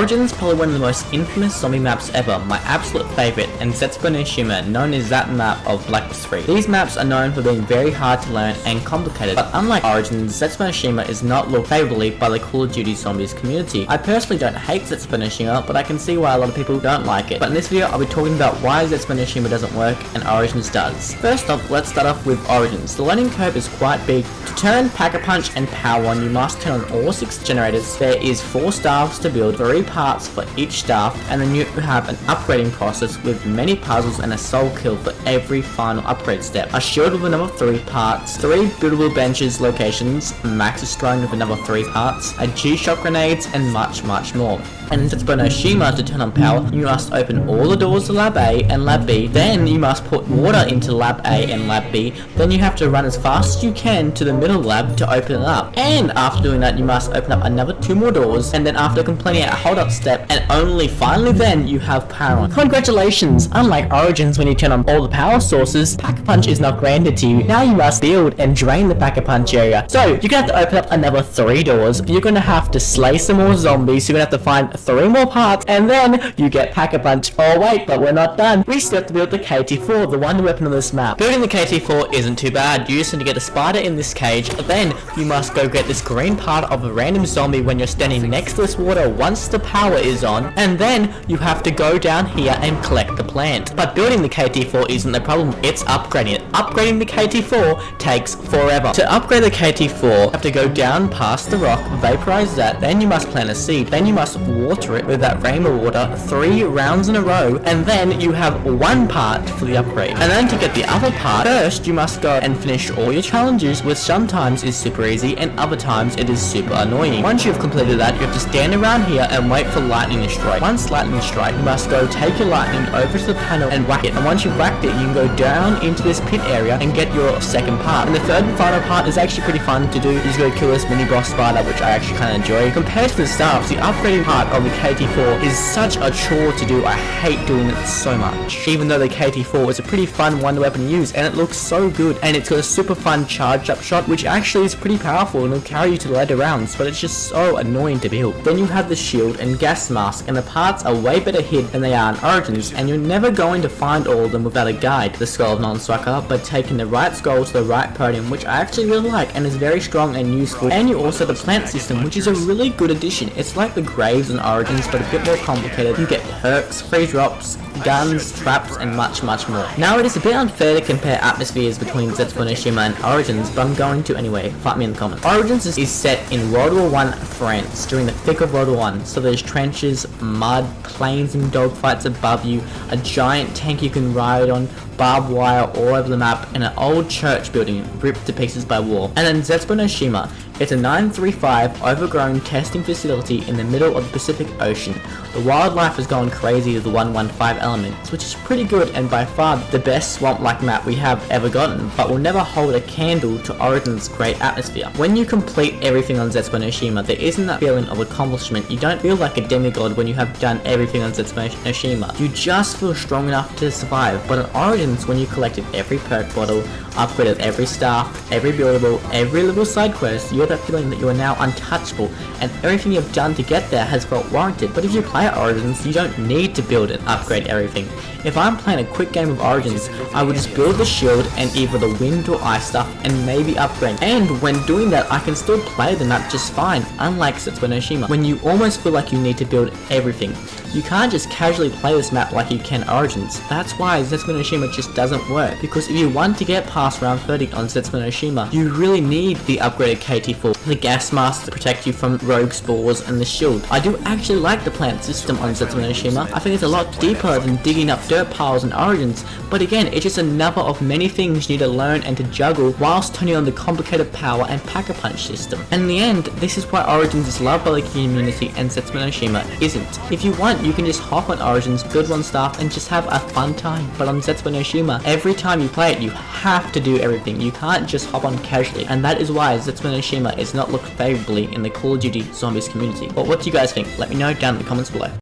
Origin's probably one of the most infamous zombie maps ever, my absolute favourite, and Zetsubou no Shima, known as that map of Black Ops 3. These maps are known for being very hard to learn and complicated, but unlike Origins, Zetsubou no Shima is not looked favourably by the Call of Duty Zombies community. I personally don't hate Zetsubou no Shima, but I can see why a lot of people don't like it. But in this video, I'll be talking about why Zetsubou no Shima doesn't work and Origins does. First off, let's start off with Origins. The learning curve is quite big. To turn Pack-a-Punch and Power on, you must turn on all 6 generators. There is 4 staffs to build, 3 parts for each staff, and then you have an upgrading process with many puzzles and a soul kill for every final upgrade step. A shield with another 3 parts, 3 buildable benches locations, max destroying with another 3 parts, a G-Shock grenades, and much more. And in Zetsubou no Shima, to turn on power, you must open all the doors to Lab A and Lab B, then you must put water into Lab A and Lab B, then you have to run as fast as you can to the middle lab to open it up. And after doing that, you must open up another 2 more doors, and then after completing a hold up step, and only finally then you have power on. Congratulations! Unlike Origins, when you turn on all the power sources, Pack-a-Punch is not granted to you. Now you must build and drain the Pack-a-Punch area. So you're gonna have to open up another 3 doors, you're gonna have to slay some more zombies, you're gonna have to find 3 more parts, and then you get Pack-a-Punch. Oh wait, but we're not done. We still have to build the KT-4, the wonder weapon on this map. Building the KT-4 isn't too bad. You just need to get a spider in this cage, then you must go get this green part of a random zombie when you're standing next to this water once the power is on, and then you have to go down here and collect the plant. But building the KT-4 isn't the problem, it's upgrading it. Upgrading the KT-4 takes forever. To upgrade the KT-4, you have to go down past the rock, vaporize that, then you must plant a seed, then you must water it with that rainbow water 3 rounds in a row, and then you have 1 part for the upgrade. And then to get the other part, first you must go and finish all your challenges, which sometimes is super easy and other times it is super annoying. Once you've completed that, you have to stand around here and wait for lightning to strike. Once lightning strikes, you must go take your lightning over to the panel and whack it. And once you've whacked it, you can go down into this pit area and get your second part. And the third and final part is actually pretty fun to do. You just go kill this mini boss spider, which I actually kind of enjoy. Compared to the staffs, the upgrading part of the KT-4 is such a chore to do. I hate doing it so much. Even though the KT-4 is a pretty fun wonder weapon to use, and it looks so good, and it's got a super fun charged up shot, which actually is pretty powerful and will carry you to later rounds, but it's just so annoying to build. Then you have the shield and gas mask, and the parts are way better hid than they are in Origins, and you're never going to find all of them without a guide. The Skull of Non-Swacker, but taking the right skull to the right podium, which I actually really like and is very strong and useful. And you also have the plant system, which is a really good addition. It's like the Graves in Origins, but a bit more complicated. You get perks, free drops, guns, traps, and much more. Now it is a bit unfair to compare atmospheres between Zetsubou no Shima and Origins, but I'm going to anyway. Fight me in the comments. Origins is set in World War I France, during the thick of World War I, so there's trenches, mud, planes and dogfights above you, a giant tank you can ride on, barbed wire all over the map, and an old church building ripped to pieces by war. And then Zetsubou no Shima. It's a 935 overgrown testing facility in the middle of the Pacific Ocean. The wildlife has gone crazy with the 115 elements, which is pretty good and by far the best swamp-like map we have ever gotten, but will never hold a candle to Origin's great atmosphere. When you complete everything on Zetsubou no Shima, there isn't that feeling of accomplishment. You don't feel like a demigod when you have done everything on Zetsubou no Shima. You just feel strong enough to survive, but in Origins, when you collected every perk bottle, upgraded every staff, every buildable, every little side quest, you have that feeling that you are now untouchable, and everything you've done to get there has felt warranted. But if you play Origins, you don't need to build and upgrade everything. If I'm playing a quick game of Origins, I would just build the shield and either the wind or ice stuff and maybe upgrade. And when doing that, I can still play the map just fine, unlike Zetsubou no Shima, when you almost feel like you need to build everything. You can't just casually play this map like you can Origins. That's why Zetsubou no Shima just doesn't work, because if you want to get past round 30 on Zetsubou no Shima, you really need the upgraded KT-4, the gas mask to protect you from rogue spores, and the shield. I do actually like the plant system on Zetsubou no Shima. I think it's a lot deeper than digging up dirt piles in Origins, but again, it's just another of many things you need to learn and to juggle whilst turning on the complicated power and Pack-a-Punch system. And in the end, this is why Origins is loved by the community and Zetsubou no Shima isn't. If you want, you can just hop on Origins, build one staff, and just have a fun time. But on Zetsubou no Shima, every time you play it, you have to do everything. You can't just hop on casually, and that is why Zetsubou no Shima is not looked favourably in the Call of Duty Zombies community. But what do you guys think? Let me know down in the comments below.